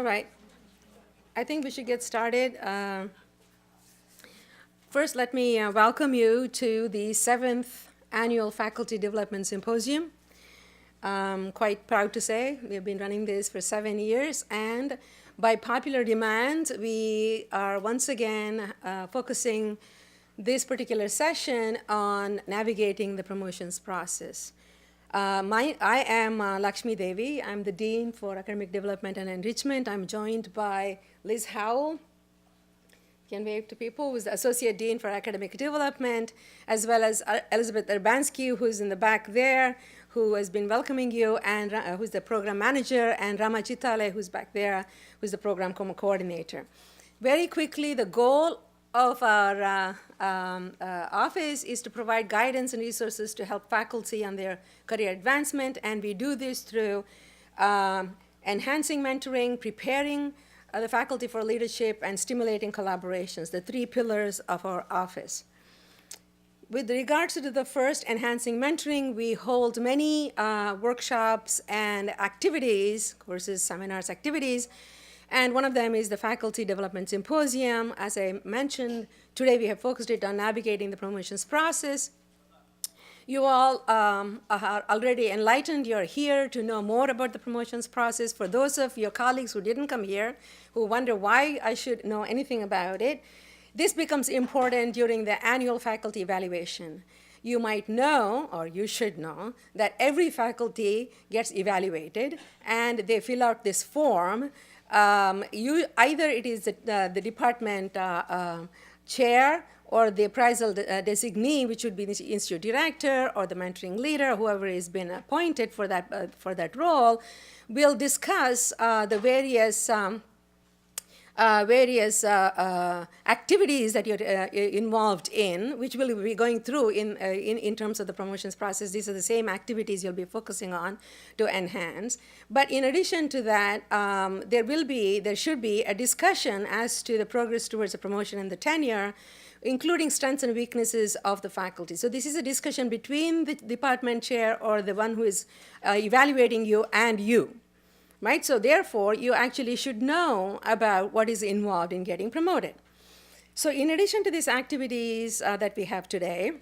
All right. I think we should get started. First, let me welcome you to the 7th Annual Faculty Development Symposium. I'm quite proud to say we've been running this for 7 years, and by popular demand, we are once again focusing this particular session on navigating the promotions process. I am Lakshmi Devi. I'm the Dean for Academic Development and Enrichment. I'm joined by Liz Howell, can wave to people, who's the Associate Dean for Academic Development, as well as Elizabeth Urbanski, who's in the back there, who has been welcoming you, and who's the Program Manager, and Rama Chitale, who's back there, who's the Program Coordinator. Very quickly, the goal of our office is to provide guidance and resources to help faculty on their career advancement, and we do this through enhancing mentoring, preparing the faculty for leadership, and stimulating collaborations, the 3 pillars of our office. With regards to the first, enhancing mentoring, we hold many workshops and activities, courses, seminars, activities, and one of them is the Faculty Development Symposium. As I mentioned, today we have focused it on navigating the promotions process. You all are already enlightened. You're here to know more about the promotions process. For those of your colleagues who didn't come here, who wonder why I should know anything about it, this becomes important during the annual faculty evaluation. You might know, or you should know, that every faculty gets evaluated, and they fill out this form. Either it is the department chair or the appraisal designee, which would be the institute director or the mentoring leader, whoever has been appointed for that role, will discuss the various activities that you're involved in, which we'll be going through in terms of the promotions process. These are the same activities you'll be focusing on to enhance. But in addition to that, there should be a discussion as to the progress towards the promotion and the tenure, including strengths and weaknesses of the faculty. So this is a discussion between the department chair or the one who is evaluating you and you. Right? So therefore, you actually should know about what is involved in getting promoted. So in addition to these activities that we have today,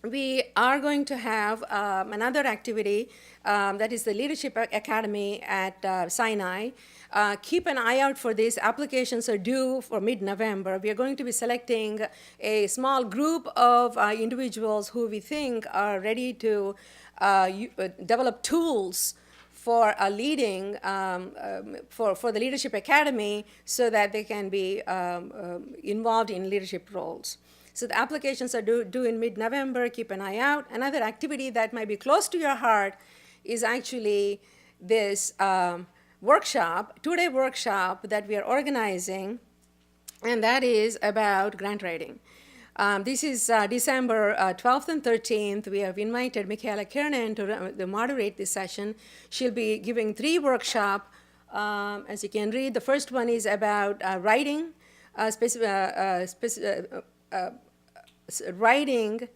we are going to have another activity that is the Leadership Academy at Sinai. Keep an eye out for this. Applications are due for mid-November. We are going to be selecting a small group of individuals who we think are ready to develop tools for leading, for the Leadership Academy, so that they can be involved in leadership roles. So the applications are due in mid-November. Keep an eye out. Another activity that might be close to your heart is actually this workshop, 2-day workshop that we are organizing, and that is about grant writing. This is December 12th and 13th. We have invited Michaela Kiernan to moderate this session. She'll be giving 3 workshops. As you can read, the first one is about writing, writing,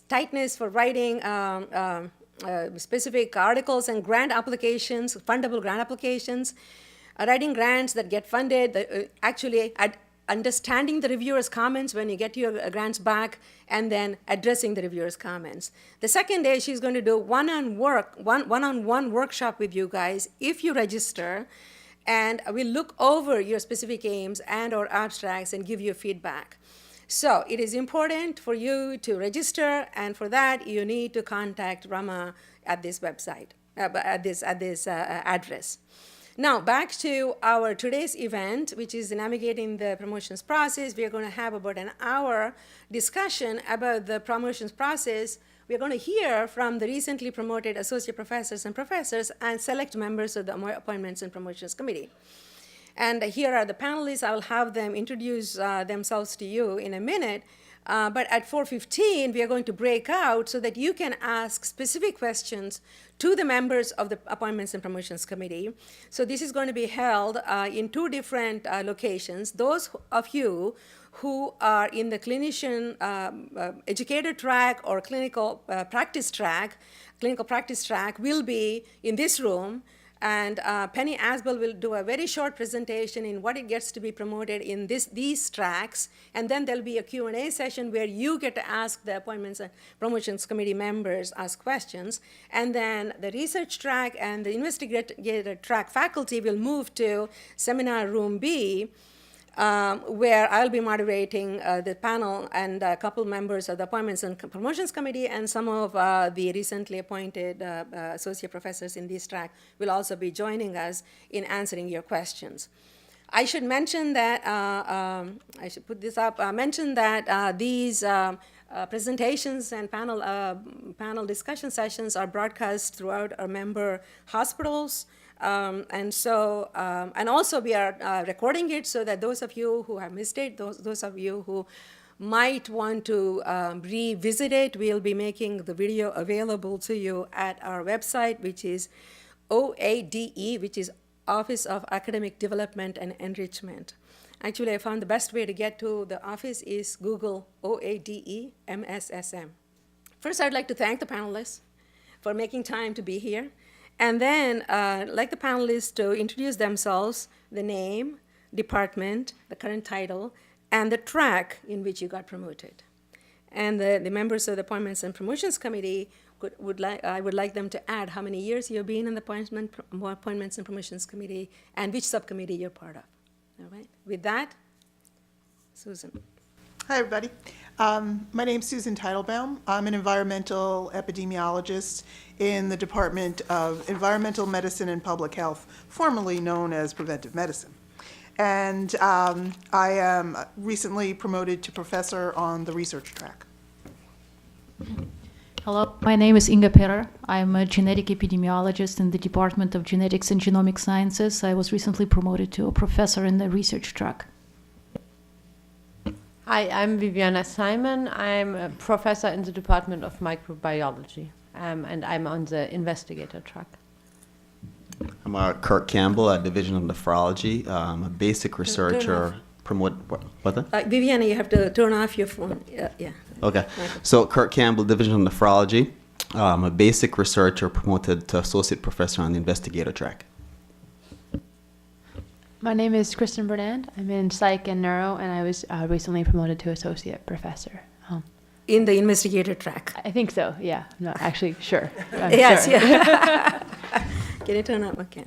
tightness for writing specific articles and grant applications, fundable grant applications, writing grants that get funded, understanding the reviewer's comments when you get your grants back, and then addressing the reviewer's comments. The second day, she's going to do one-on-one workshop with you guys if you register, and we'll look over your specific aims and or abstracts and give you feedback. So it is important for you to register, and for that, you need to contact Rama at this website, at this address. Now, back to our today's event, which is navigating the promotions process. We are going to have about an hour discussion about the promotions process. We are going to hear from the recently promoted associate professors and select members of the Appointments and Promotions Committee. And here are the panelists. I'll have them introduce themselves to you in a minute. But at 4:15, we are going to break out so that you can ask specific questions to the members of the Appointments and Promotions Committee. So this is going to be held in 2 different locations. Those of you who are in the Clinician Educator track or clinical practice track will be in this room. And Penny Asbel will do a very short presentation in what it gets to be promoted in these tracks, and then there'll be a Q&A session where you get to ask the Appointments and Promotions Committee members, ask questions, and then the research track and the investigator track faculty will move to Seminar Room B, where I'll be moderating the panel, and a couple members of the Appointments and Promotions Committee and some of the recently appointed associate professors in this track will also be joining us in answering your questions. I should mention that, I should put this up, mention that these presentations and panel discussion sessions are broadcast throughout our member hospitals. And also we are recording it so that those of you who have missed it, those of you who might want to revisit it, we'll be making the video available to you at our website, which is OADE, which is Office of Academic Development and Enrichment. Actually, I found the best way to get to the office is Google OADE MSSM. First, I'd like to thank the panelists for making time to be here. And then, like the panelists, to introduce themselves, the name, department, the current title, and the track in which you got promoted. And the members of the Appointments and Promotions Committee I would like them to add how many years you've been in the Appointments and Promotions Committee and which subcommittee you're part of. All right. With that, Susan. Hi, everybody. My name's Susan Teitelbaum. I'm an environmental epidemiologist in the Department of Environmental Medicine and Public Health, formerly known as Preventive Medicine. And I am recently promoted to professor on the research track. Hello, my name is Inga Perer. I'm a genetic epidemiologist in the Department of Genetics and Genomic Sciences. I was recently promoted to a professor in the research track. Hi, I'm Viviana Simon. I'm a professor in the Department of Microbiology, and I'm on the Investigator track. I'm Kirk Campbell at Division of Nephrology. I'm a basic researcher. What the? Viviana, you have to turn off your phone. Yeah. Okay. So Kirk Campbell, Division of Nephrology. I'm a basic researcher promoted to associate professor on the Investigator track. My name is Kristen Bernand. I'm in Psych and Neuro, and I was recently promoted to Associate Professor. In the Investigator track. I think so, yeah. I'm not actually sure. Yes, sure. yeah. Can you turn up? Okay.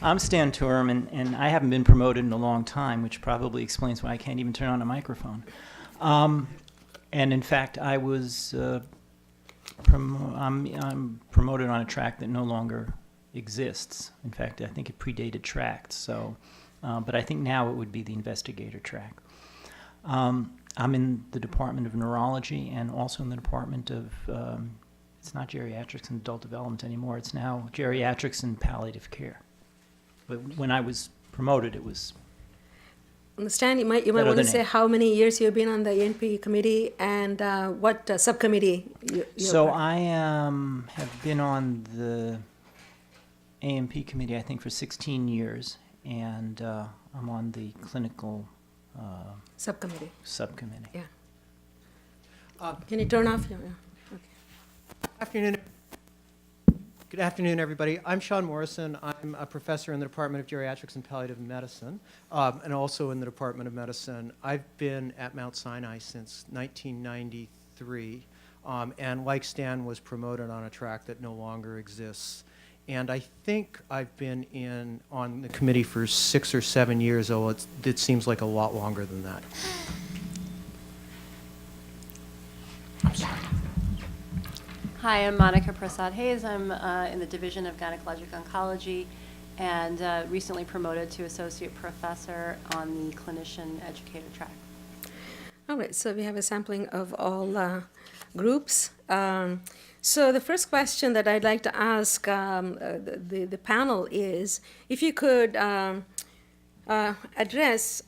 I'm Stan Turm, and I haven't been promoted in a long time, which probably explains why I can't even turn on a microphone. And in fact, I was I'm promoted on a track that no longer exists. In fact, I think it predated tracts. So, but I think now it would be the Investigator track. I'm in the Department of Neurology and also in the Department of, it's not geriatrics and adult development anymore. It's now geriatrics and palliative care. But when I was promoted, it was. Stan, you might want to say how many years you've been on the ENP committee and what subcommittee you're So part of. I have been on the AMP committee, I think, for 16 years, and I'm on the clinical Subcommittee. subcommittee. Yeah. Can you turn off your? Yeah. Okay. Afternoon. Good afternoon, everybody. I'm Sean Morrison. I'm a professor in the Department of Geriatrics and Palliative Medicine, and also in the Department of Medicine. I've been at Mount Sinai since 1993, and like Stan, was promoted on a track that no longer exists. And I think I've been on the committee for 6 or 7 years, although it seems like a lot longer than that. I'm sorry. Hi, I'm Monica Prasad Hayes. I'm in the Division of Gynecologic Oncology and recently promoted to Associate Professor on the Clinician Educator track. All right, so we have a sampling of all groups. So the first question that I'd like to ask the panel is, if you could address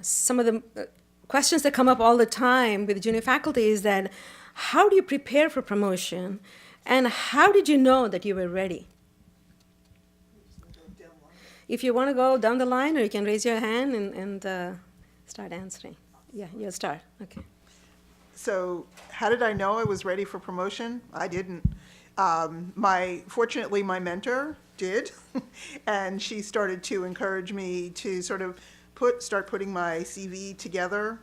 some of the questions that come up all the time with junior faculty is that, how do you prepare for promotion, and how did you know that you were ready? If you want to go down the line, or you can raise your hand and start answering. Yeah, you'll start. Okay. So how did I know I was ready for promotion? I didn't. Fortunately, my mentor did. And she started to encourage me to sort of start putting my CV together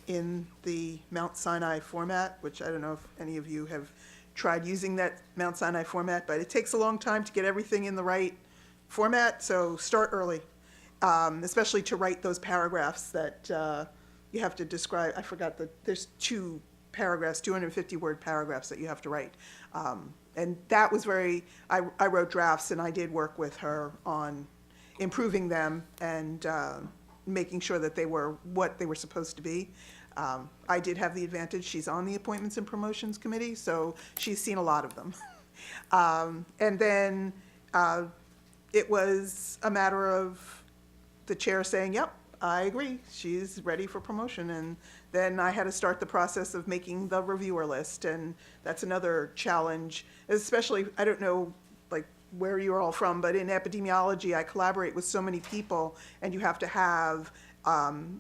in the Mount Sinai format, which I don't know if any of you have tried using that Mount Sinai format, but it takes a long time to get everything in the right format, so start early, especially to write those paragraphs that you have to describe. I forgot there's 2 paragraphs, 250-word paragraphs that you have to write. And that was I wrote drafts, and I did work with her on improving them and making sure that they were what they were supposed to be. I did have the advantage, she's on the Appointments and Promotions Committee, so she's seen a lot of them. And then it was a matter of the chair saying, yep, I agree, she's ready for promotion. And then I had to start the process of making the reviewer list, and that's another challenge, especially, I don't know, like, where you're all from, but in epidemiology, I collaborate with so many people, and you have to have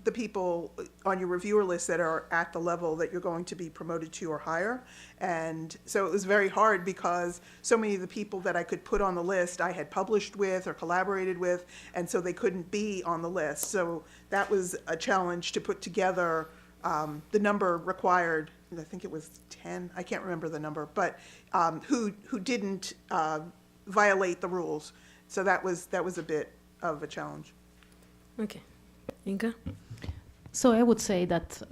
the people on your reviewer list that are at the level that you're going to be promoted to or higher. And so it was very hard because so many of the people that I could put on the list I had published with or collaborated with, and so they couldn't be on the list. So that was a challenge to put together the number required. I think it was 10, I can't remember the number, but who didn't violate the rules. So that was a bit of a challenge. Okay. Inga? So I would say that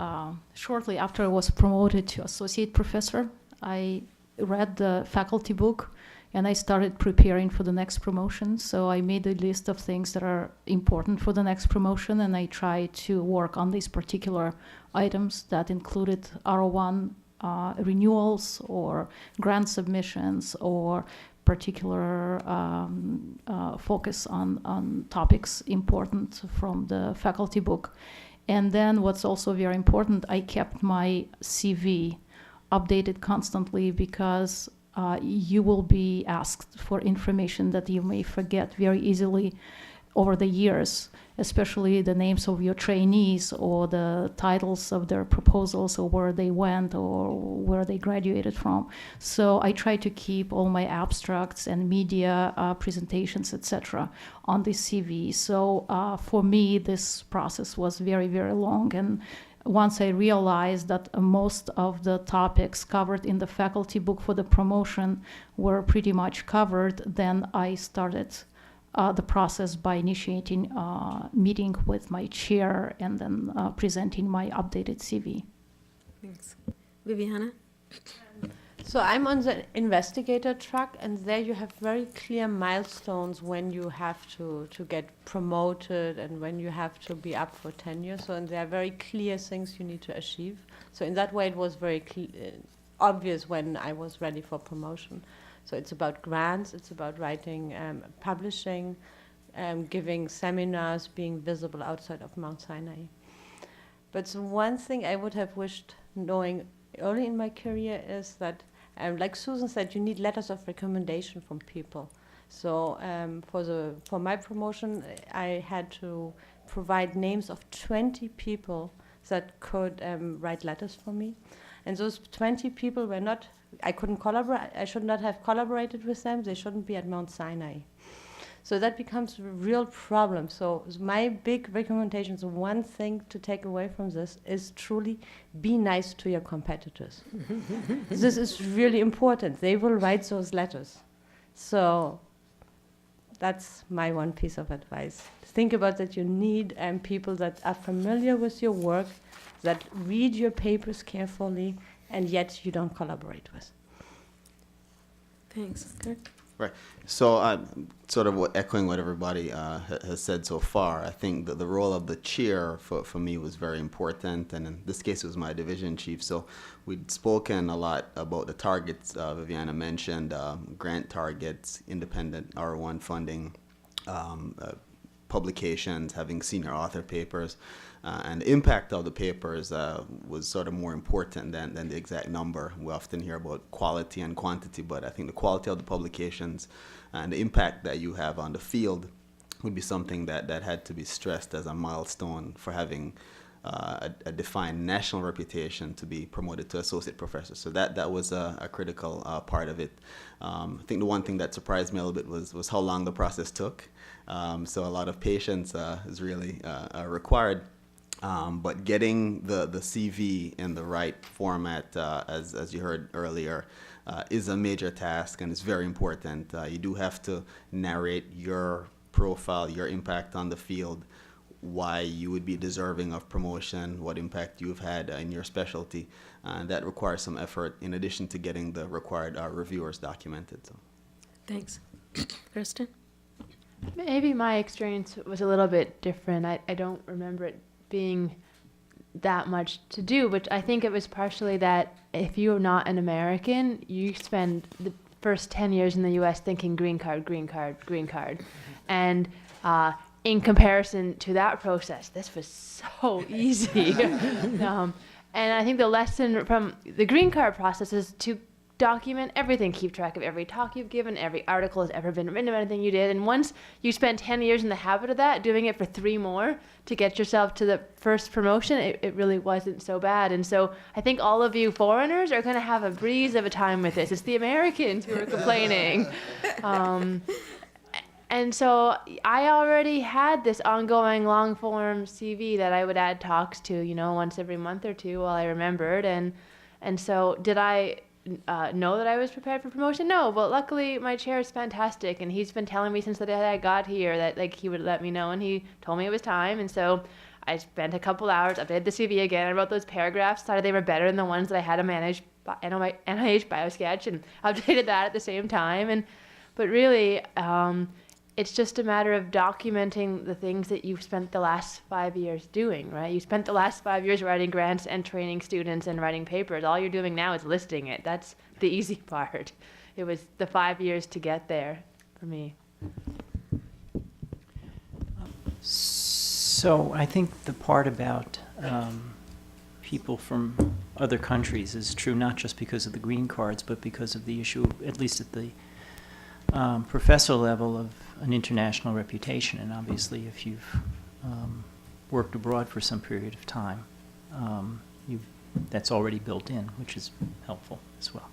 shortly after I was promoted to associate professor, I read the faculty book and I started preparing for the next promotion. So I made a list of things that are important for the next promotion, and I tried to work on these particular items that included R01 renewals or grant submissions or particular focus on topics important from the faculty book. And then what's also very important, I kept my CV updated constantly because you will be asked for information that you may forget very easily over the years, especially the names of your trainees or the titles of their proposals or where they went or where they graduated from. So I try to keep all my abstracts and media presentations, etc., on the CV. So for me, this process was very, very long. And once I realized that most of the topics covered in the faculty book for the promotion were pretty much covered, then I started the process by initiating a meeting with my chair and then presenting my updated CV. Thanks. Viviana? So I'm on the investigator track, and there you have very clear milestones when you have to get promoted and when you have to be up for tenure. So and there are very clear things you need to achieve. So in that way, it was very obvious when I was ready for promotion. So it's about grants, it's about writing, publishing, giving seminars, being visible outside of Mount Sinai. But the one thing I would have wished knowing early in my career is that, like Susan said, you need letters of recommendation from people. So for my promotion, I had to provide names of 20 people that could write letters for me. And those 20 people were not, I couldn't collaborate, I should not have collaborated with them, they shouldn't be at Mount Sinai. So that becomes a real problem. So my big recommendation, the one thing to take away from this is truly be nice to your competitors. This is really important. They will write those letters. So that's my one piece of advice. Think about that you need people that are familiar with your work, that read your papers carefully, and yet you don't collaborate with. Thanks. Kirk? Right. So sort of echoing what everybody has said so far, I think that the role of the chair for me was very important, and in this case it was my division chief. So we'd spoken a lot about the targets Viviana mentioned, grant targets, independent R1 funding, publications, having senior author papers, and the impact of the papers was sort of more important than the exact number. We often hear about quality and quantity, but I think the quality of the publications and the impact that you have on the field would be something that had to be stressed as a milestone for having a defined national reputation to be promoted to associate professor. So that was a critical part of it. I think the one thing that surprised me a little bit was how long the process took. So a lot of patience is really required. But getting the CV in the right format, as you heard earlier, is a major task, and it's very important. You do have to narrate your profile, your impact on the field, why you would be deserving of promotion, what impact you've had in your specialty. That requires some effort in addition to getting the required reviewers documented. So. Thanks. Kristen? Maybe my experience was a little bit different. I don't remember it being that much to do, but I think it was partially that if you're not an American, you spend the first 10 years in the U.S. thinking green card, green card, green card. And in comparison to that process, this was so easy. And I think the lesson from the green card process is to document everything, keep track of every talk you've given, every article has ever been written about anything you did. And once you spend 10 years in the habit of that, doing it for 3 more to get yourself to the first promotion, it really wasn't so bad. And so I think all of you foreigners are going to have a breeze of a time with this. It's the Americans who are complaining. And so I already had this ongoing long form CV that I would add talks to, you know, once every month or two while I remembered. And so did I know that I was prepared for promotion? No, but luckily my chair is fantastic, and he's been telling me since the day I got here that like he would let me know, and he told me it was time. And so I spent a couple hours, updated the CV again, I wrote those paragraphs, decided they were better than the ones that I had to manage NIH BioSketch, and updated that at the same time. But really, it's just a matter of documenting the things that you've spent the last 5 years doing, right? You spent the last 5 years writing grants and training students and writing papers. All you're doing now is listing it. That's the easy part. It was the 5 years to get there for me. So I think the part about people from other countries is true not just because of the green cards, but because of the issue, at least at the professor level, of an international reputation. And obviously if you've worked abroad for some period of time, that's already built in, which is helpful as well.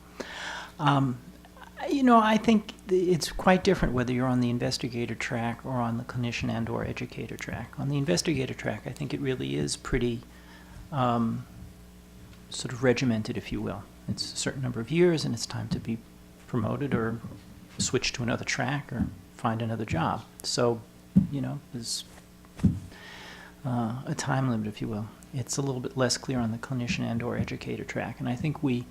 You know, I think it's quite different whether you're on the investigator track or on the clinician and or educator track. On the investigator track, I think it really is pretty sort of regimented, if you will. It's a certain number of years, and it's time to be promoted or switch to another track or find another job. So, you know, there's a time limit, if you will. It's a little bit less clear on the clinician and or educator track. And I think we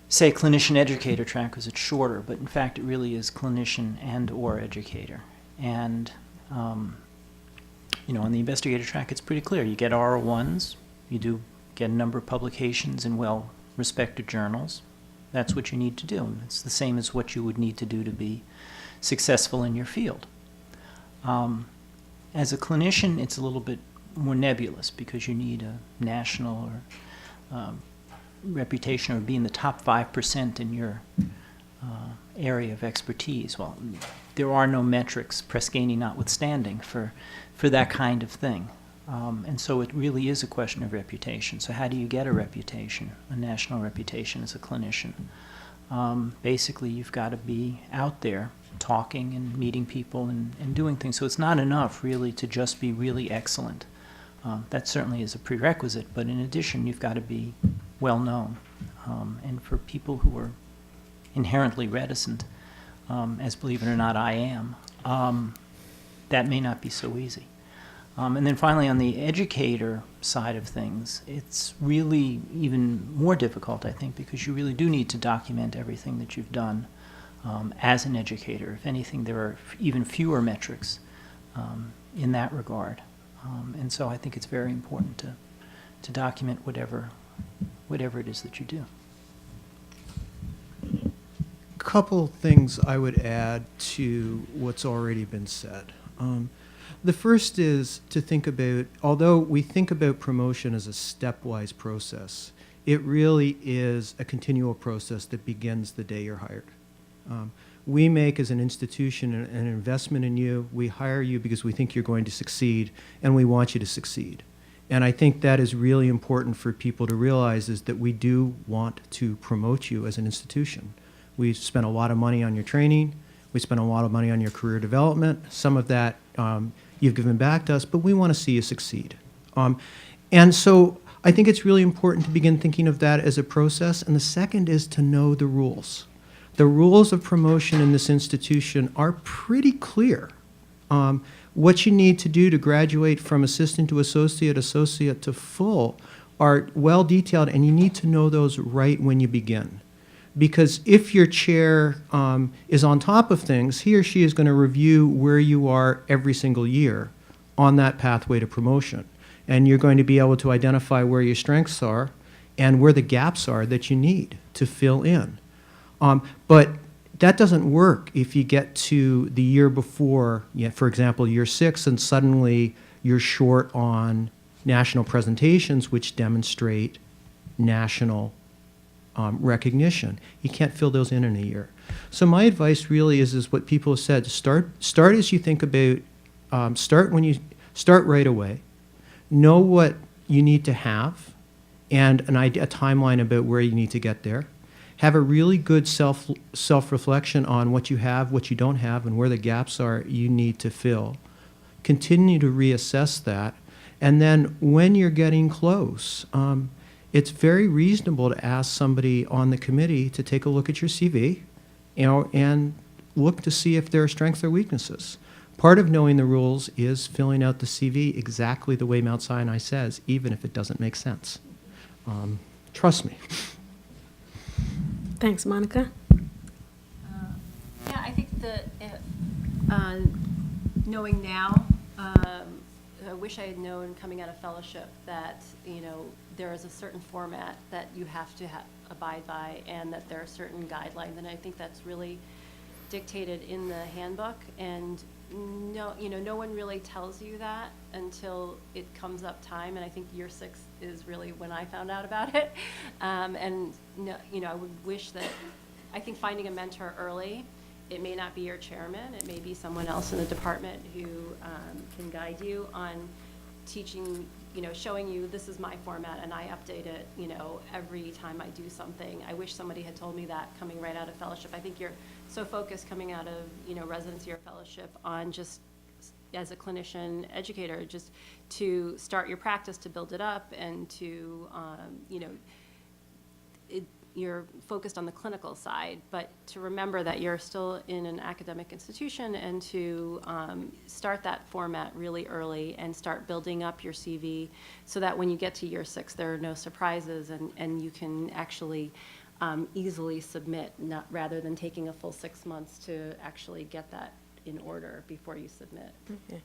say clinician educator track because it's shorter, but in fact it really is clinician and or educator. And, you know, on the investigator track it's pretty clear. You get R01s, you do get a number of publications in well-respected journals. That's what you need to do. It's the same as what you would need to do to be successful in your field. As a clinician, it's a little bit more nebulous because you need a national or reputation or be in the top 5% in your area of expertise. Well, there are no metrics, Prescani notwithstanding, for that kind of thing. And so it really is a question of reputation. So how do you get a reputation, a national reputation as a clinician? Basically, you've got to be out there talking and meeting people and doing things. So it's not enough, really, to just be really excellent. That certainly is a prerequisite, but in addition, you've got to be well-known. And for people who are inherently reticent, as believe it or not I am, that may not be so easy. And then finally, on the educator side of things, it's really even more difficult, I think, because you really do need to document everything that you've done as an educator. If anything, there are even fewer metrics in that regard. And so I think it's very important to document whatever it is that you do. Couple things I would add to what's already been said. The first is to think about, although we think about promotion as a stepwise process, it really is a continual process that begins the day you're hired. We make, as an institution, an investment in you. We hire you because we think you're going to succeed, and we want you to succeed. And I think that is really important for people to realize, is that we do want to promote you as an institution. We spend a lot of money on your training. We spend a lot of money on your career development. Some of that you've given back to us, but we want to see you succeed. And so I think it's really important to begin thinking of that as a process. And the second is to know the rules. The rules of promotion in this institution are pretty clear. What you need to do to graduate from assistant to associate, associate to full are well detailed, and you need to know those right when you begin. Because if your chair is on top of things, he or she is going to review where you are every single year on that pathway to promotion. And you're going to be able to identify where your strengths are and where the gaps are that you need to fill in. But that doesn't work if you get to the year before, for example, year 6, and suddenly you're short on national presentations which demonstrate national recognition. You can't fill those in a year. So my advice really is what people have said: start as you think about, start right away. Know what you need to have, and a timeline about where you need to get there. Have a really good self-reflection on what you have, what you don't have, and where the gaps are you need to fill. Continue to reassess that, and then when you're getting close, it's very reasonable to ask somebody on the committee to take a look at your CV, and look to see if there are strengths or weaknesses. Part of knowing the rules is filling out the CV exactly the way Mount Sinai says, even if it doesn't make sense. Trust me. Thanks, Monica. Yeah, I think that knowing now, I wish I had known coming out of fellowship that, there is a certain format that you have to abide by, and that there are certain guidelines, and I think that's really dictated in the handbook. And no one really tells you that until it comes up time, and I think year 6 is really when I found out about it. I would wish that, I think finding a mentor early, it may not be your chairman, it may be someone else in the department who can guide you on teaching, showing you this is my format and I update it, every time I do something. I wish somebody had told me that coming right out of fellowship. I think you're so focused coming out of, residency or fellowship on just as a clinician educator, just to start your practice, to build it up, and to, you're focused on the clinical side, but to remember that you're still in an academic institution, and to start that format really early and start building up your CV so that when you get to year 6, there are no surprises, and you can actually easily submit, rather than taking a full 6 months to actually get that in order before you submit. Okay,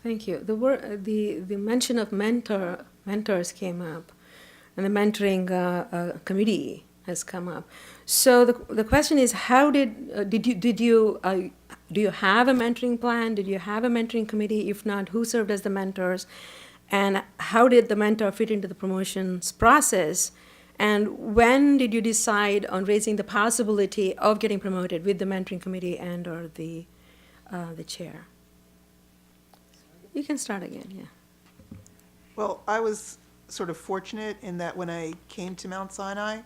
thank you. The mention of mentors came up, and the mentoring committee has come up. So the question is, how do you have a mentoring plan? Did you have a mentoring committee? If not, who served as the mentors? And how did the mentor fit into the promotions process? And when did you decide on raising the possibility of getting promoted with the mentoring committee and or the chair? You can start again, yeah. Well, I was sort of fortunate in that when I came to Mount Sinai,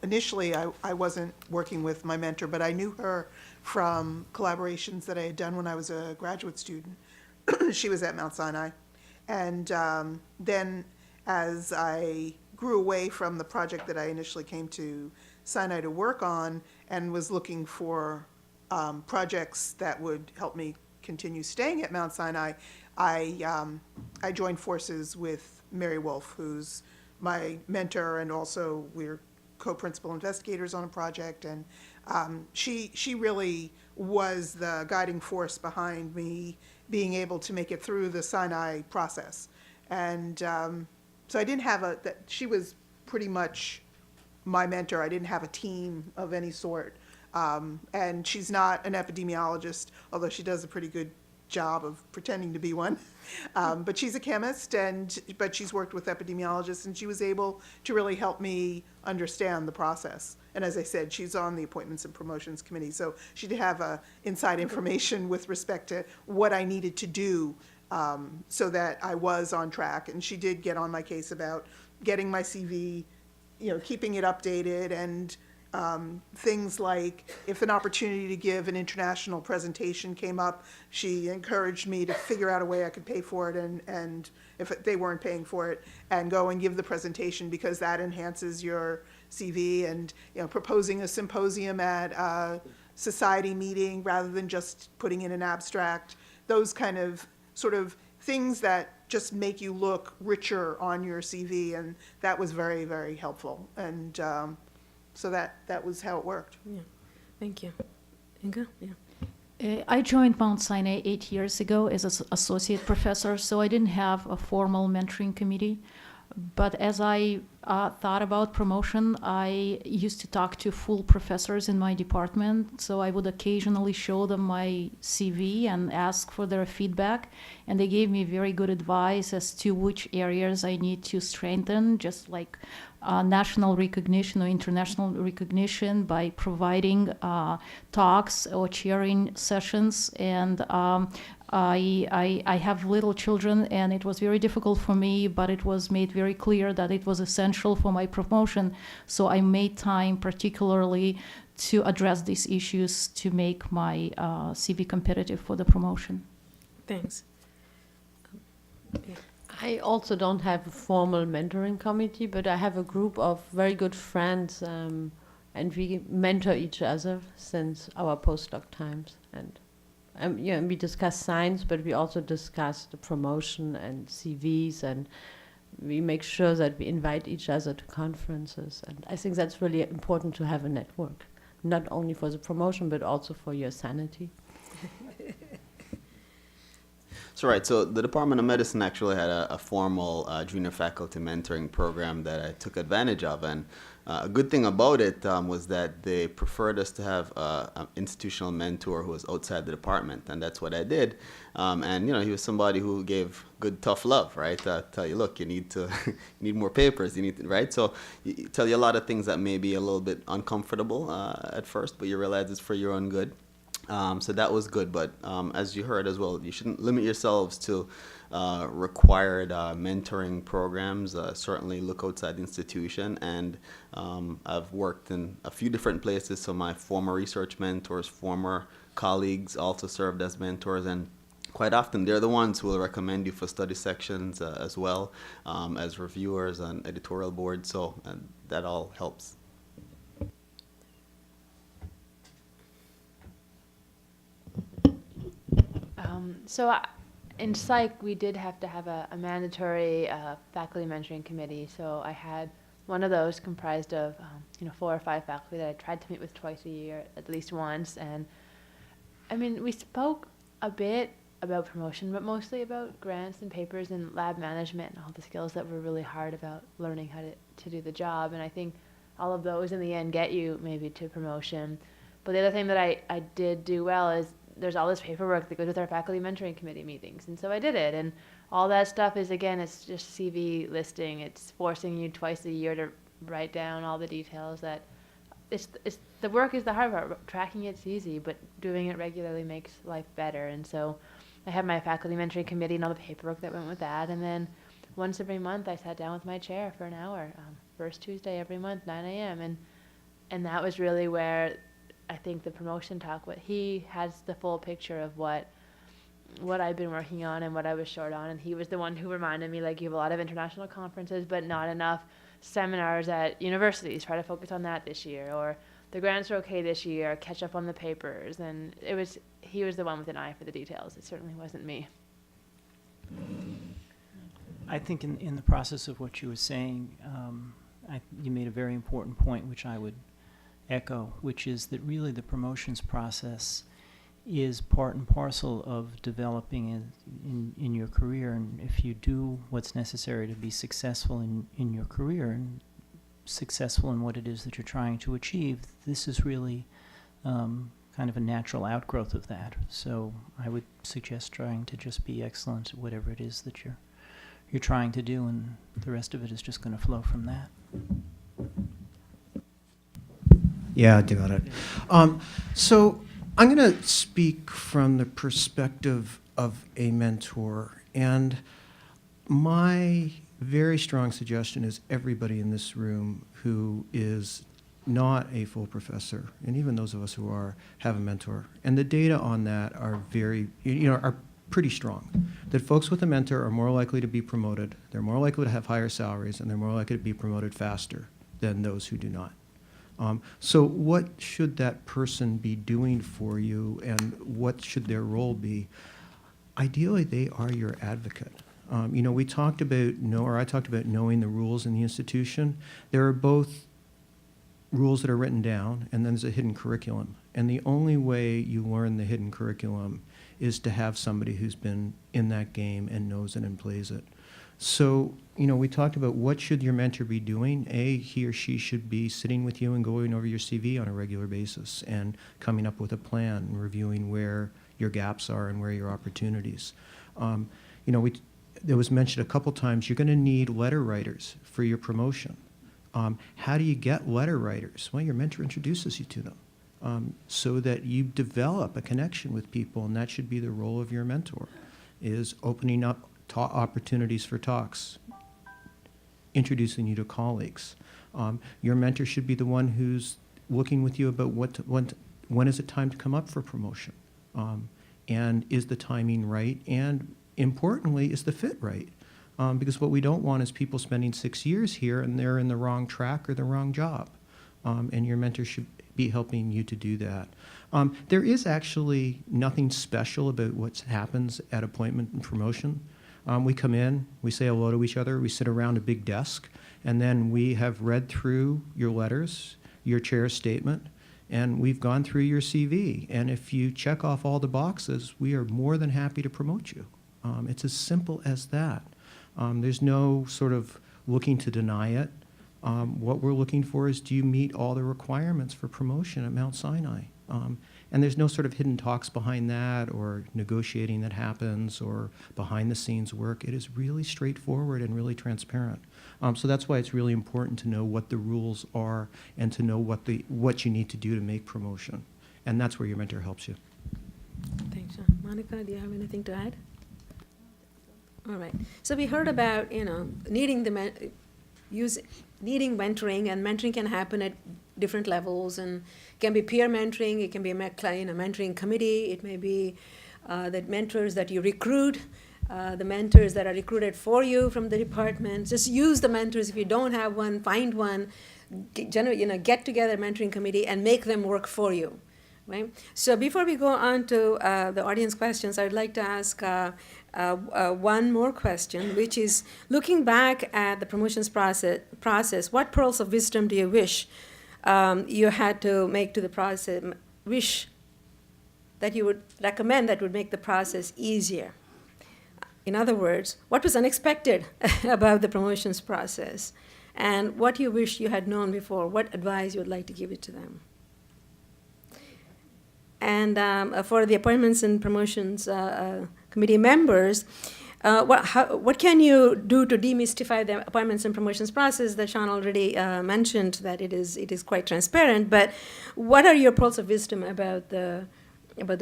initially I wasn't working with my mentor, but I knew her from collaborations that I had done when I was a graduate student. She was at Mount Sinai. And then as I grew away from the project that I initially came to Sinai to work on, and was looking for projects that would help me continue staying at Mount Sinai, I joined forces with Mary Wolf, who's my mentor, and also we're co-principal investigators on a project, and she really was the guiding force behind me being able to make it through the Sinai process. And so I didn't have she was pretty much my mentor. I didn't have a team of any sort. And she's not an epidemiologist, although she does a pretty good job of pretending to be one. But she's a chemist, but she's worked with epidemiologists, and she was able to really help me understand the process. And as I said, she's on the Appointments and Promotions Committee, so she did have inside information with respect to what I needed to do so that I was on track. And she did get on my case about getting my CV, keeping it updated, and things like if an opportunity to give an international presentation came up, she encouraged me to figure out a way I could pay for it, and if they weren't paying for it, and go and give the presentation, because that enhances your CV. And proposing a symposium at a society meeting rather than just putting in an abstract, those kind of sort of things that just make you look richer on your CV, and that was very, very helpful. And so that was how it worked. Yeah, thank you. Inga? Yeah. I joined Mount Sinai 8 years ago as an associate professor, so I didn't have a formal mentoring committee. But as I thought about promotion, I used to talk to full professors in my department, so I would occasionally show them my CV and ask for their feedback, and they gave me very good advice as to which areas I need to strengthen, just like national recognition or international recognition by providing talks or chairing sessions. And I have little children, and it was very difficult for me, but it was made very clear that it was essential for my promotion. So I made time particularly to address these issues to make my CV competitive for the promotion. Thanks. Yeah. I also don't have a formal mentoring committee, but I have a group of very good friends, and we mentor each other since our postdoc times. And we discuss science, but we also discuss the promotion and CVs, and we make sure that we invite each other to conferences. And I think that's really important to have a network, not only for the promotion, but also for your sanity. So the Department of Medicine actually had a formal junior faculty mentoring program that I took advantage of, and a good thing about it was that they preferred us to have an institutional mentor who was outside the department, and that's what I did. And he was somebody who gave good tough love, right? Tell you, look, you need to you need more papers, right? So you tell you a lot of things that may be a little bit uncomfortable at first, but you realize it's for your own good. So that was good, but as you heard as well, you shouldn't limit yourselves to required mentoring programs. Certainly look outside the institution, and I've worked in a few different places, so my former research mentors, former colleagues also served as mentors, and quite often they're the ones who will recommend you for study sections as well as reviewers and editorial boards, so that all helps. In psych, we did have to have a mandatory faculty mentoring committee. So I had one of those comprised of 4 or 5 faculty that I tried to meet with twice a year, at least once. And I mean, we spoke a bit about promotion, but mostly about grants and papers and lab management and all the skills that were really hard about learning how to do the job. And I think all of those in the end get you maybe to promotion. But the other thing that I did do well is there's all this paperwork that goes with our faculty mentoring committee meetings. And so I did it. And all that stuff is, again, it's just CV listing. It's forcing you twice a year to write down all the details. That it's the work is the hard part. Tracking it's easy, but doing it regularly makes life better. And so I had my faculty mentoring committee and all the paperwork that went with that. And then once every month, I sat down with my chair for an hour, first Tuesday every month, 9 a.m. And that was really where I think the promotion talk, he has the full picture of what I've been working on and what I was short on, and he was the one who reminded me, like, you have a lot of international conferences but not enough seminars at universities. Try to focus on that this year, or the grants are okay this year, catch up on the papers. And he was the one with an eye for the details. It certainly wasn't me. I think in the process of what you were saying, you made a very important point, which I would echo, which is that really the promotions process is part and parcel of developing in your career. And if you do what's necessary to be successful in your career and successful in what it is that you're trying to achieve, this is really kind of a natural outgrowth of that. So I would suggest trying to just be excellent at whatever it is that you're trying to do, and the rest of it is just going to flow from that. Yeah, I got it. So I'm going to speak from the perspective of a mentor. And my very strong suggestion is everybody in this room who is not a full professor, and even those of us who are, have a mentor. And the data on that are are pretty strong. That folks with a mentor are more likely to be promoted, they're more likely to have higher salaries, and they're more likely to be promoted faster than those who do not. So what should that person be doing for you, and what should their role be? Ideally, they are your advocate. We talked about, I talked about knowing the rules in the institution. There are both rules that are written down, and then there's a hidden curriculum. And the only way you learn the hidden curriculum is to have somebody who's been in that game and knows it and plays it. So, we talked about what should your mentor be doing. He or she should be sitting with you and going over your CV on a regular basis and coming up with a plan and reviewing where your gaps are and where your opportunities. There was mentioned a couple times, you're going to need letter writers for your promotion. How do you get letter writers? Well, your mentor introduces you to them so that you develop a connection with people, and that should be the role of your mentor, is opening up opportunities for talks, introducing you to colleagues. Your mentor should be the one who's looking with you about when is it time to come up for promotion, and is the timing right, and importantly, is the fit right? Because what we don't want is people spending 6 years here and they're in the wrong track or the wrong job. And your mentor should be helping you to do that. There is actually nothing special about what happens at appointment and promotion. We come in, we say hello to each other, we sit around a big desk, and then we have read through your letters, your chair's statement, and we've gone through your CV. And if you check off all the boxes, we are more than happy to promote you. It's as simple as that. There's no sort of looking to deny it. What we're looking for is, do you meet all the requirements for promotion at Mount Sinai? And there's no sort of hidden talks behind that or negotiating that happens or behind the scenes work. It is really straightforward and really transparent. So that's why it's really important to know what the rules are and to know what you need to do to make promotion. And that's where your mentor helps you. Thanks, John. Monica, do you have anything to add? All right. So we heard about, needing mentoring, and mentoring can happen at different levels, and can be peer mentoring, it can be a mentoring committee, it may be the mentors that you recruit, the mentors that are recruited for you from the department. Just use the mentors. If you don't have one, find one, get together mentoring committee and make them work for you. Right? So before we go on to the audience questions, I'd like to ask one more question, which is, looking back at the promotions process, what pearls of wisdom do you wish you had to make to the process, wish that you would recommend that would make the process easier? In other words, what was unexpected about the promotions process, and what you wish you had known before? What advice you would like to give it to them? And for the appointments and promotions committee members, what can you do to demystify the appointments and promotions process? That Sean already mentioned that it is quite transparent. But what are your pearls of wisdom about the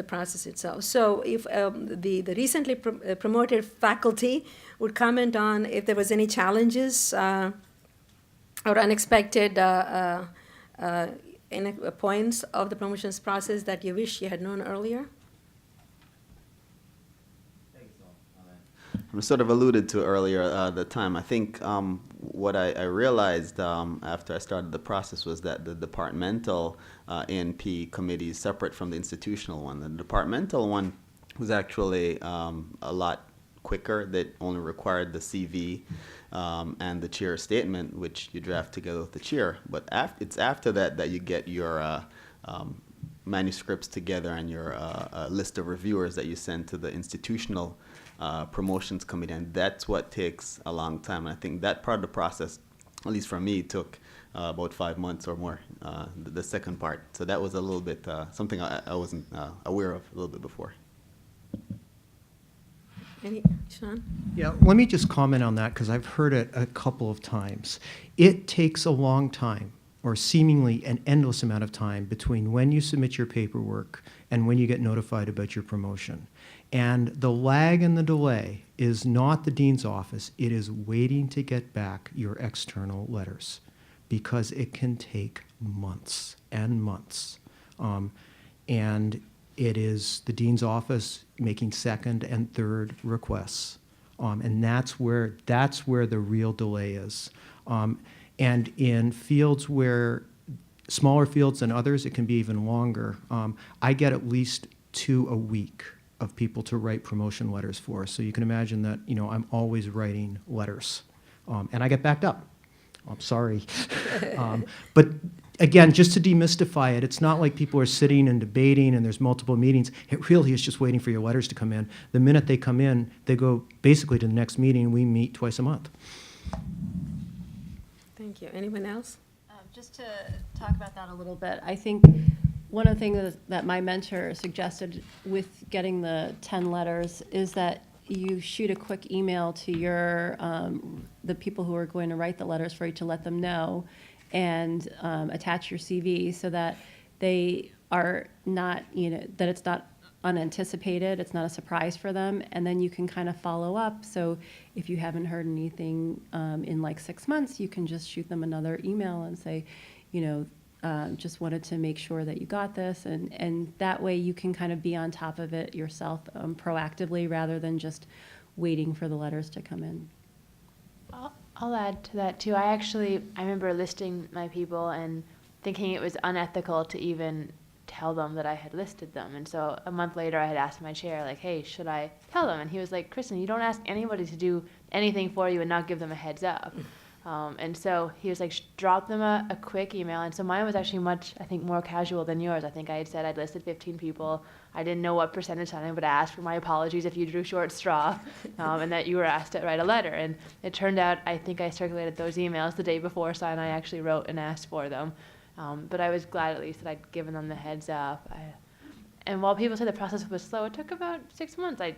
process itself? So if the recently promoted faculty would comment on if there was any challenges or unexpected points of the promotions process that you wish you had known earlier? I sort of alluded to earlier the time. I think what I realized after I started the process was that the departmental A&P committee is separate from the institutional one. The departmental one was actually a lot quicker. That only required the CV and the chair statement, which you draft together with the chair. But it's after that you get your manuscripts together and your list of reviewers that you send to the institutional promotions committee, and that's what takes a long time. And I think that part of the process, at least for me, took about 5 months or more, the second part. So that was a little bit something I wasn't aware of a little bit before. Sean? Yeah, let me just comment on that because I've heard it a couple of times. It takes a long time or seemingly an endless amount of time between when you submit your paperwork and when you get notified about your promotion. And the lag and the delay is not the dean's office, it is waiting to get back your external letters, because it can take months and months. And it is the dean's office making second and third requests. And that's where the real delay is. And in fields where, smaller fields than others, it can be even longer. I get at least 2 a week of people to write promotion letters for. So you can imagine that, I'm always writing letters. And I get backed up. I'm sorry. But again, just to demystify it, it's not like people are sitting and debating and there's multiple meetings. It really is just waiting for your letters to come in. The minute they come in, they go basically to the next meeting. We meet twice a month. Thank you. Anyone else? Just to talk about that a little bit, I think one of the things that my mentor suggested with getting the 10 letters is that you shoot a quick email to your the people who are going to write the letters for you to let them know, and attach your CV so that they are not, that it's not unanticipated, it's not a surprise for them, and then you can kind of follow up. So if you haven't heard anything in like 6 months, you can just shoot them another email and say, just wanted to make sure that you got this, and that way you can kind of be on top of it yourself proactively rather than just waiting for the letters to come in. I'll add to that too. I remember listing my people and thinking it was unethical to even tell them that I had listed them. And so a month later I had asked my chair, like, hey, should I tell them? And he was like, Kristen, you don't ask anybody to do anything for you and not give them a heads up. And so he was like, drop them a quick email. And so mine was actually much, I think, more casual than yours. I think I had said I'd listed 15 people. I didn't know what percentage I would ask for my apologies if you drew short straw, and that you were asked to write a letter. And it turned out, I think I circulated those emails the day before Sinai actually wrote and asked for them. But I was glad at least that I'd given them the heads up. And while people say the process was slow, it took about 6 months. I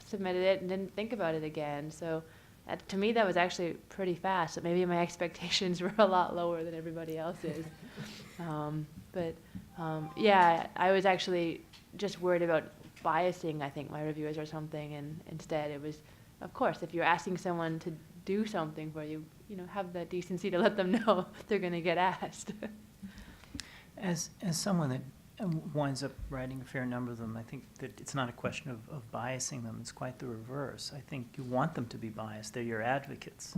submitted it and didn't think about it again. So to me, that was actually pretty fast. So maybe my expectations were a lot lower than everybody else's. Yeah, I was actually just worried about biasing, I think, my reviewers or something. And instead, it was, of course, if you're asking someone to do something for you, have the decency to let them know they're going to get asked. As someone that winds up writing a fair number of them, I think that it's not a question of biasing them. It's quite the reverse. I think you want them to be biased. They're your advocates.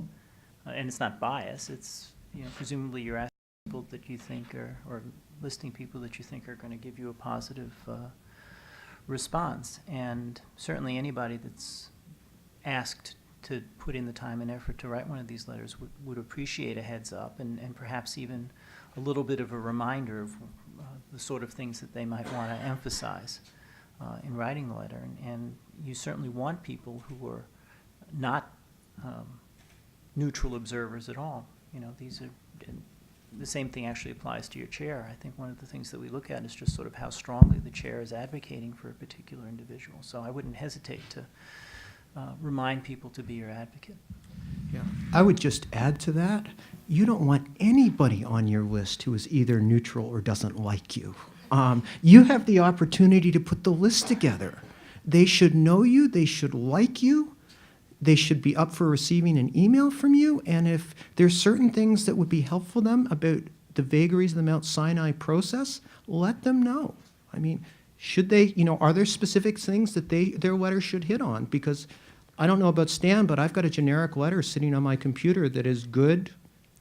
And it's not bias. It's, presumably you're asking people that you think or listing people that you think are going to give you a positive response. And certainly anybody that's asked to put in the time and effort to write one of these letters would appreciate a heads up and perhaps even a little bit of a reminder of the sort of things that they might want to emphasize in writing the letter. And you certainly want people who are not neutral observers at all. These are, the same thing actually applies to your chair. I think one of the things that we look at is just sort of how strongly the chair is advocating for a particular individual. So I wouldn't hesitate to remind people to be your advocate. Yeah. I would just add to that, you don't want anybody on your list who is either neutral or doesn't like you. You have the opportunity to put the list together. They should know you, they should like you, they should be up for receiving an email from you, and if there's certain things that would be helpful to them about the vagaries of the Mount Sinai process, let them know. I mean, should they, are there specific things that their letter should hit on? Because I don't know about Stan, but I've got a generic letter sitting on my computer that is good,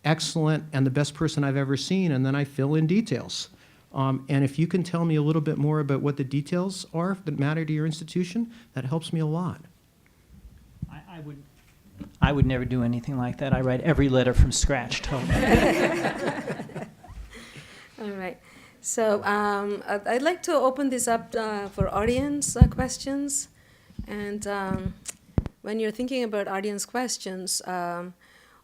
excellent, and the best person I've ever seen, and then I fill in details. And if you can tell me a little bit more about what the details are that matter to your institution, that helps me a lot. I would never do anything like that. I write every letter from scratch, totally. All right. So I'd like to open this up for audience questions. And when you're thinking about audience questions,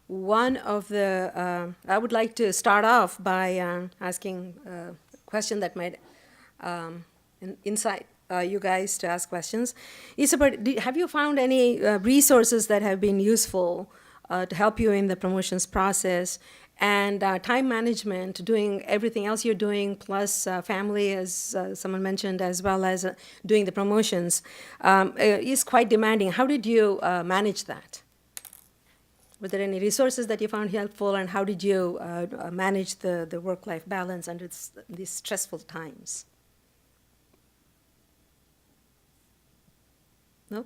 one of the, I would like to start off by asking a question that might incite you guys to ask questions. It's about, have you found any resources that have been useful to help you in the promotions process? and time management, doing everything else you're doing, plus family, as someone mentioned, as well as doing the promotions, is quite demanding. How did you manage that? Were there any resources that you found helpful, and how did you manage the work-life balance under these stressful times? No?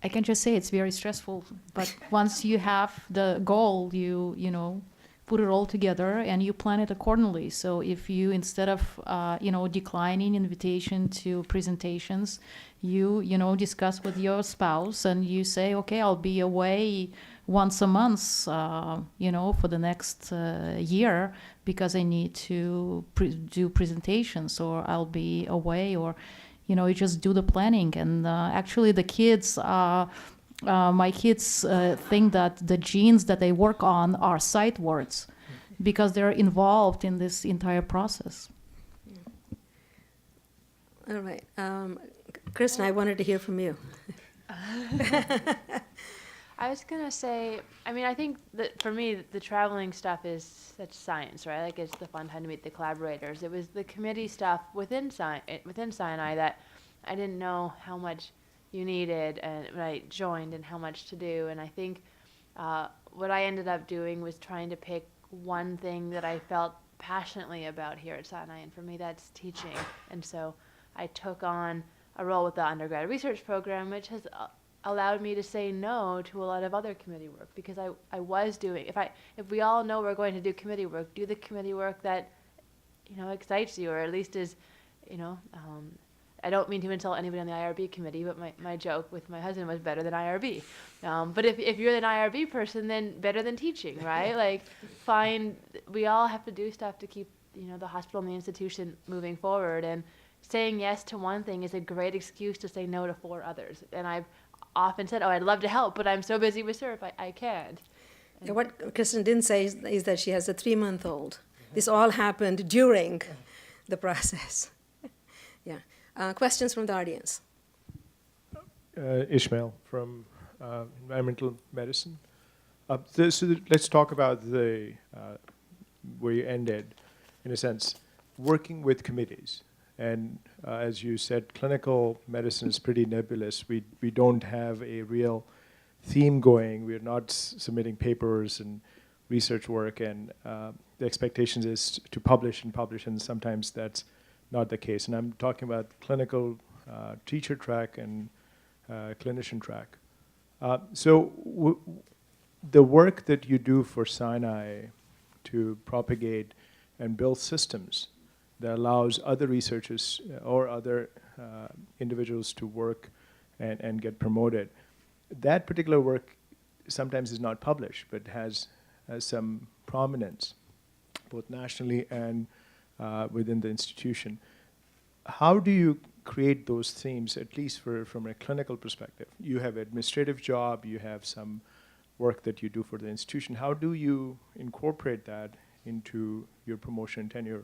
I can just say it's very stressful, but once you have the goal, you know, put it all together and you plan it accordingly. So if you, instead of, declining invitation to presentations, you discuss with your spouse and you say, okay, I'll be away once a month, for the next year because I need to do presentations, or I'll be away, or you just do the planning. And actually the kids, my kids think that the genes that they work on are sight words because they're involved in this entire process. All right. Kristen, I wanted to hear from you. I was going to say, I think that for me, the traveling stuff is such science, right? Like, it's the fun time to meet the collaborators. It was the committee stuff within Sinai that I didn't know how much you needed and when I joined and how much to do. And I think what I ended up doing was trying to pick one thing that I felt passionately about here at Sinai. And for me, that's teaching. And so I took on a role with the undergrad research program, which has allowed me to say no to a lot of other committee work, because I was doing, if we all know we're going to do committee work, do the committee work that, excites you, or at least is, I don't mean to insult anybody on the IRB committee, but my joke with my husband was better than IRB. But if you're an IRB person, then better than teaching, right? Like, we all have to do stuff to keep, the hospital and the institution moving forward, and saying yes to one thing is a great excuse to say no to 4 others. And I've often said, I'd love to help, but I'm so busy with SURF, I can't. Yeah, what Kristen didn't say is that she has a 3-month-old. This all happened during the process. Yeah. Questions from the audience? Ishmael from Environmental Medicine. Let's talk about where you ended, in a sense, working with committees. And as you said, clinical medicine is pretty nebulous. We don't have a real theme going. We're not submitting papers and research work, and the expectation is to publish, and sometimes that's not the case. And I'm talking about clinical teacher track and clinician track. The work that you do for Sinai to propagate and build systems that allows other researchers or other individuals to work and get promoted, that particular work sometimes is not published, but has some prominence, both nationally and within the institution. How do you create those themes, at least from a clinical perspective? You have an administrative job, you have some work that you do for the institution. How do you incorporate that into your promotion and tenure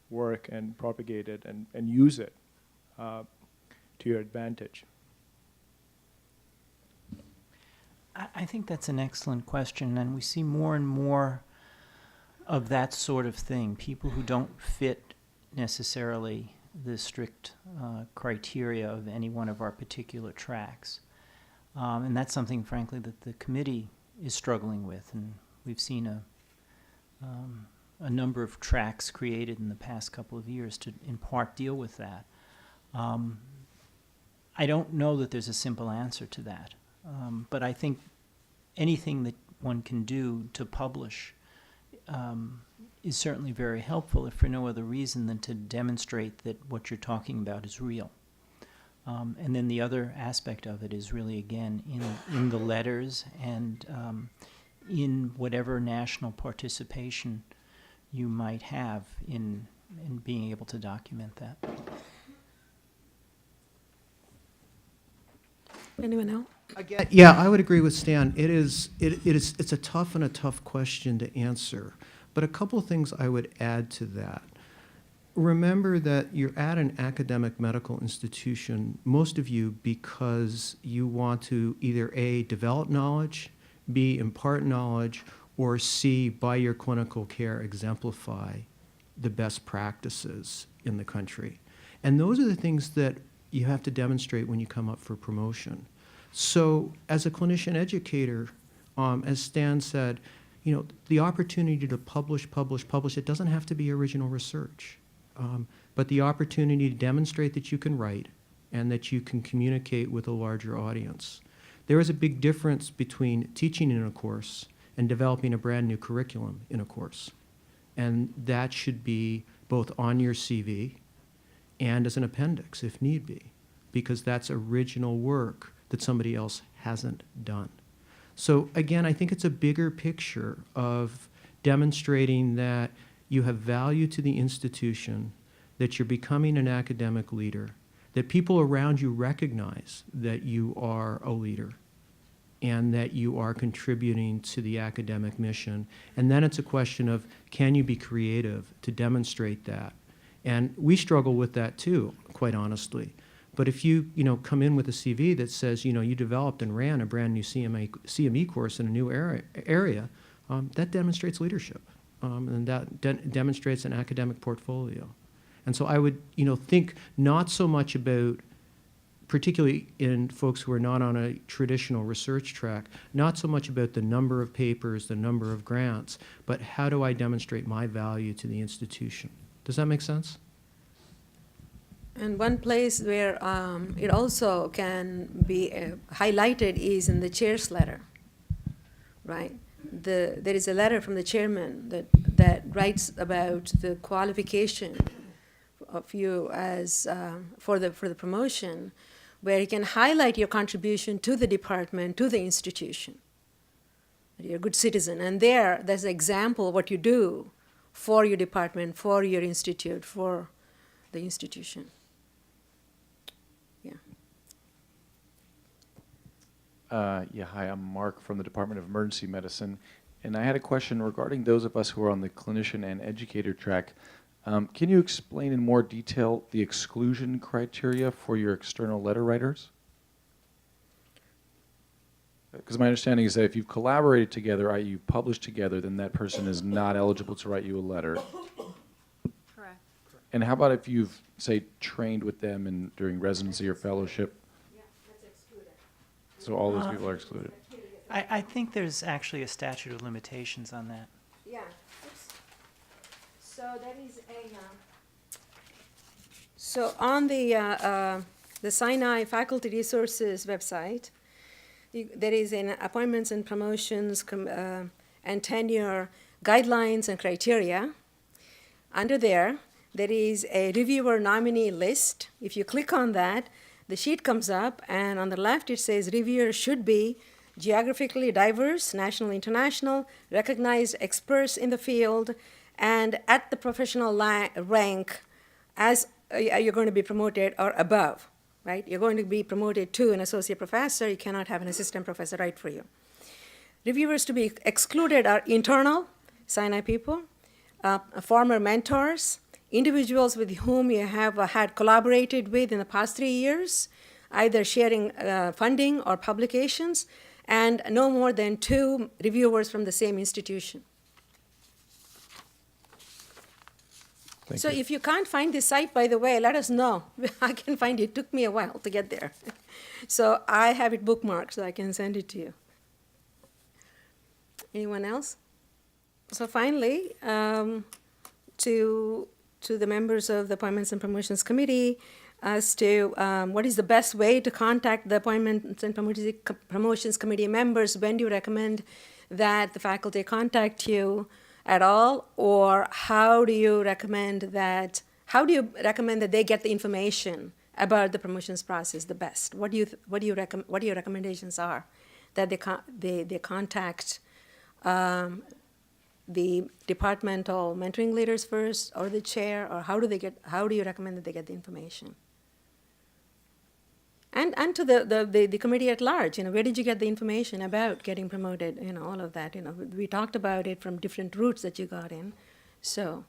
work and propagate it and use it to your advantage? I think that's an excellent question, and we see more and more of that sort of thing. People who don't fit necessarily the strict criteria of any one of our particular tracks. And that's something, frankly, that the committee is struggling with, and we've seen a number of tracks created in the past couple of years to, in part, deal with that. I don't know that there's a simple answer to that, but I think anything that one can do to publish is certainly very helpful, if for no other reason than to demonstrate that what you're talking about is real. And then the other aspect of it is really, again, in the letters and in whatever national participation you might have in being able to document that. Anyone else? Yeah, I would agree with Stan. It's a tough question to answer. But a couple of things I would add to that. Remember that you're at an academic medical institution, most of you, because you want to either A, develop knowledge, B, impart knowledge, or see by your clinical care exemplify the best practices in the country. And those are the things that you have to demonstrate when you come up for promotion. So as a clinician educator, as Stan said, you know, the opportunity to publish, it doesn't have to be original research, but the opportunity to demonstrate that you can write and that you can communicate with a larger audience. There is a big difference between teaching in a course and developing a brand new curriculum in a course. And that should be both on your CV and as an appendix, if need be, because that's original work that somebody else hasn't done. So again, I think it's a bigger picture of demonstrating that you have value to the institution, that you're becoming an academic leader, that people around you recognize that you are a leader and that you are contributing to the academic mission. And then it's a question of, can you be creative to demonstrate that? And we struggle with that too, quite honestly. But if you come in with a CV that says, you developed and ran a brand new CME course in a new area, that demonstrates leadership, and that demonstrates an academic portfolio. And so I would, think not so much about, particularly in folks who are not on a traditional research track, not so much about the number of papers, the number of grants, but how do I demonstrate my value to the institution? Does that make sense? And one place where it also can be highlighted is in the chair's letter, right? There is a letter from the chairman that writes about the qualification of you as for the promotion, where you can highlight your contribution to the department, to the institution. That you're a good citizen, and there's an example of what you do for your department, for your institute, for the institution. Hi, I'm Mark from the Department of Emergency Medicine, and I had a question regarding those of us who are on the Clinician and Educator track. Can you explain in more detail the exclusion criteria for your external letter writers? Because my understanding is that if you've collaborated together, i.e. you published together, then that person is not eligible to write you a letter. Correct. And how about if you've, say, trained with them during residency or fellowship? So all those people are excluded. I think there's actually a statute of limitations on that. Yeah. Oops. So that is so on the Sinai Faculty Resources website, there is an appointments and promotions and tenure guidelines and criteria. Under there is a reviewer nominee list. If you click on that, the sheet comes up, and on the left it says reviewers should be geographically diverse, national, international, recognized experts in the field, and at the professional rank as you're going to be promoted or above, right? You're going to be promoted to an associate professor. You cannot have an assistant professor write for you. Reviewers to be excluded are internal, Sinai people, former mentors, individuals with whom you have had collaborated with in the past 3 years, either sharing funding or publications, and no more than 2 reviewers from the same institution. Thank So you. if you can't find this site, by the way, let us know. I can find it. It took me a while to get there. So I have it bookmarked, so I can send it to you. Anyone else? So finally, to the members of the Appointments and Promotions Committee as to what is the best way to contact the Appointments and Promotions Committee members. When do you recommend that the faculty contact you at all, or how do you recommend that they get the information about the promotions process the best? What do your recommendations are that they contact the departmental mentoring leaders first, or the chair, or how do you recommend that they get the information? And to the committee at large, where did you get the information about getting promoted, all of that, we talked about it from different routes that you got in, so.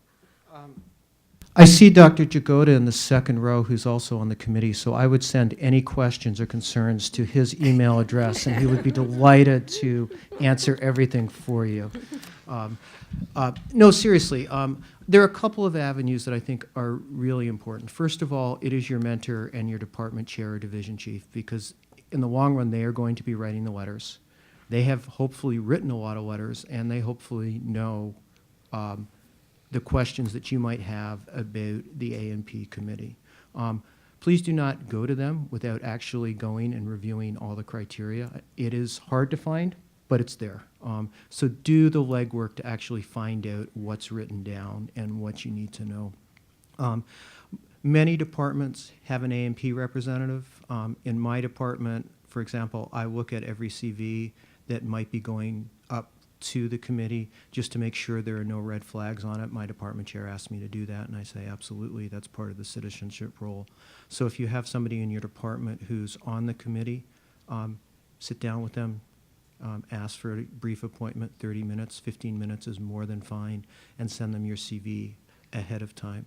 I see Dr. Jagoda in the second row, who's also on the committee, so I would send any questions or concerns to his email address, and he would be delighted to answer everything for you. No, seriously, there are a couple of avenues that I think are really important. First of all, it is your mentor and your department chair or division chief, because in the long run, they are going to be writing the letters. They have hopefully written a lot of letters, and they hopefully know the questions that you might have about the A&P committee. Please do not go to them without actually going and reviewing all the criteria. It is hard to find, but it's there. So do the legwork to actually find out what's written down and what you need to know. Many departments have an A&P representative. In my department, for example, I look at every CV that might be going up to the committee just to make sure there are no red flags on it. My department chair asked me to do that, and I say, absolutely, that's part of the citizenship role. So if you have somebody in your department who's on the committee, sit down with them, ask for a brief appointment, 30 minutes, 15 minutes is more than fine, and send them your CV ahead of time.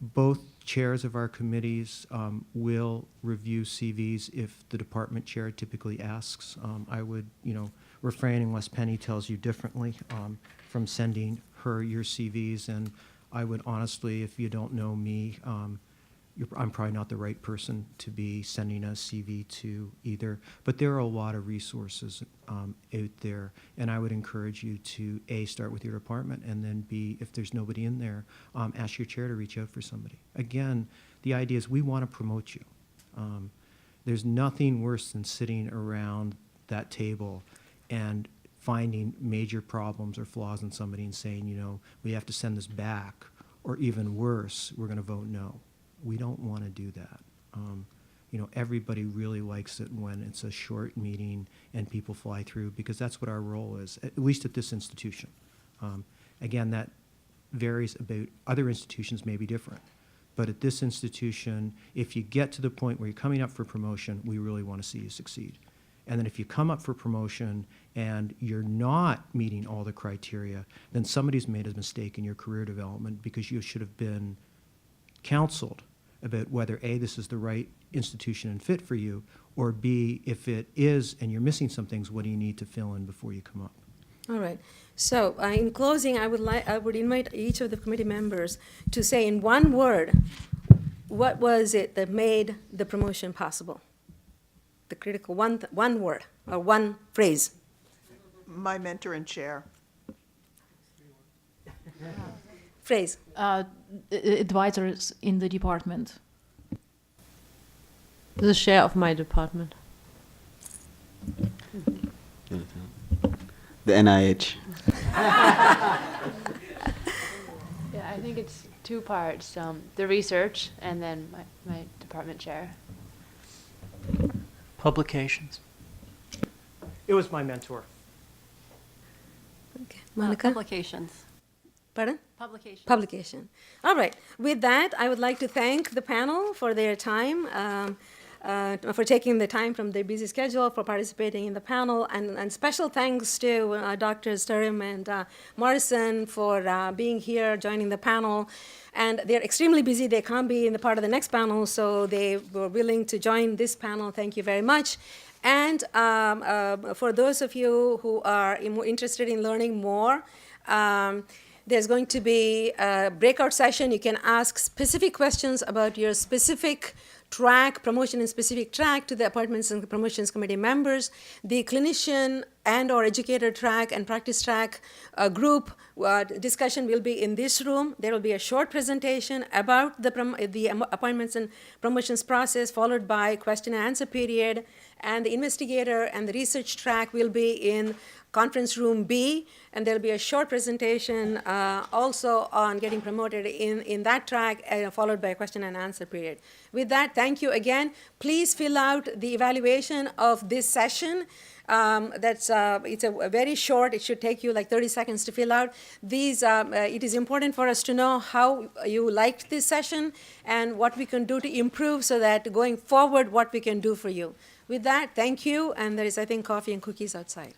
Both chairs of our committees will review CVs if the department chair typically asks. I would, refrain unless Penny tells you differently from sending her your CVs. And I would honestly, if you don't know me, I'm probably not the right person to be sending a CV to either. But there are a lot of resources out there, and I would encourage you to A, start with your department, and then B, if there's nobody in there, ask your chair to reach out for somebody. Again, the idea is we want to promote you. There's nothing worse than sitting around that table and finding major problems or flaws in somebody and saying, we have to send this back, or even worse, we're going to vote no. We don't want to do that. Everybody really likes it when it's a short meeting and people fly through, because that's what our role is, at least at this institution. Again, that varies about other institutions may be different. But at this institution, if you get to the point where you're coming up for promotion, we really want to see you succeed. And then if you come up for promotion and you're not meeting all the criteria, then somebody's made a mistake in your career development, because you should have been counseled about whether A, this is the right institution and fit for you, or B, if it is and you're missing some things, what do you need to fill in before you come up? All right. So in closing, I would invite each of the committee members to say in one word, what was it that made the promotion possible? The critical one word or one phrase. My mentor and chair. Phrase. Advisors in the department. The chair of my department. The NIH. Yeah, I think it's two parts, the research and then my department chair. Publications. It was my mentor. Okay. Monica? Publications. Pardon? Publications. Publication. All right. With that, I would like to thank the panel for their time, for taking the time from their busy schedule, for participating in the panel, and special thanks to Drs. Turim and Morrison for being here, joining the panel. And they're extremely busy. They can't be in the part of the next panel, so they were willing to join this panel. Thank you very much. And for those of you who are interested in learning more, there's going to be a breakout session. You can ask specific questions about your specific track, promotion and specific track, to the Appointments and Promotions Committee members. The Clinician and or Educator track and Practice track group discussion will be in this room. There will be a short presentation about the Appointments and Promotions process, followed by question and answer period. And the Investigator and the Research track will be in Conference Room B, and there'll be a short presentation also on getting promoted in that track, followed by a question and answer period. With that, thank you again. Please fill out the evaluation of this session. It's a very short, it should take you like 30 seconds to fill out. It is important for us to know how you liked this session and what we can do to improve, so that going forward, what we can do for you. With that, thank you, and there is, I think, coffee and cookies outside.